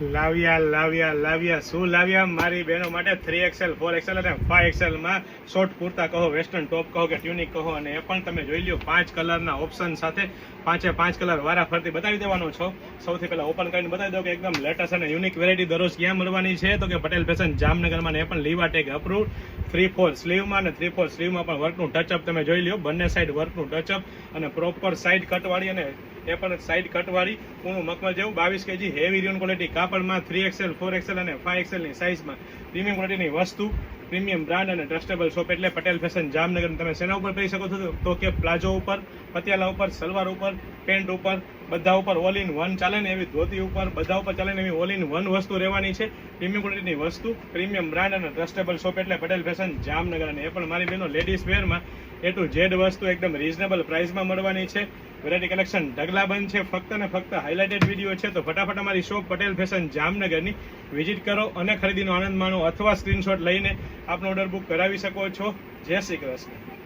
લાવ્યા શું લાવ્યા મારી બહેનો માટે 3XL 4XL અને 5XL માં શોર્ટ કુર્તા કહો, વેસ્ટર્ન ટોપ કહો કે ટ્યુનિક કહો, અને એ પણ તમે જોઈ લ્યો 5 કલરના ઓપ્શન સાથે 5 કલર વારાફરતી બતાવી દેવાનો છો. સૌથી પહેલા ઓપન કરીને બતાવી દો કે એકદમ લેટેસ્ટ અને યુનિક વેરાયટી દરરોજ ક્યાં મળવાની છે, તો કે પટેલ ફેશન જામનગરમાં, ને એ પણ લીવા ટેગ અપ્રુવડ 3/4 સ્લીવમાં અને 3/4 સ્લીવમાં પણ વર્કનું ટચઅપ તમે જોઈ લ્યો. બંને સાઈડ વર્કનું ટચઅપ અને પ્રોપર સાઈડ કટવાળી, અને એ પણ સાઈડ કટવાળી પૂરું મખમલ જેવું 22 kg હેવી રિયોન ક્વોલિટી કાપડમાં 3XL 4XL અને 5XL ની સાઇઝમાં પ્રીમિયમ ક્વોલિટીની વસ્તુ, પ્રીમિયમ બ્રાન્ડ અને ટ્રસ્ટેબલ શોપ એટલે પટેલ ફેશન જામનગર. તમે શેના ઉપર પહેરી શકો છો, તો કે પ્લાઝો ઉપર, પતિયાલા ઉપર, સલવાર ઉપર, પેન્ટ ઉપર, બધા ઉપર ઓલ ઇન વન ચાલે ને એવી ધોતી ઉપર, બધા ઉપર ચાલે ને એવી ઓલ ઇન વન વસ્તુ રહેવાની છે. પ્રીમિયમ ક્વોલિટીની વસ્તુ, પ્રીમિયમ બ્રાન્ડ અને ટ્રસ્ટેબલ શોપ એટલે પટેલ ફેશન જામનગર. અને એ પણ મારી બહેનો લેડીઝ વેરમાં A to Z વસ્તુ એકદમ રીઝનેબલ પ્રાઇસમાં મળવાની છે. વેરાયટી કલેક્શન ઢગલાબંધ છે, ફક્ત ને ફક્ત હાઇલાઇટેડ વિડીયો છે. તો ફટાફટ અમારી શોપ પટેલ ફેશન જામનગરની વિઝિટ કરો અને ખરીદીનો આનંદ માણો, અથવા સ્ક્રીનશોટ લઈને આપનો ઓર્ડર બુક કરાવી શકો છો. જય શ્રી કૃષ્ણ.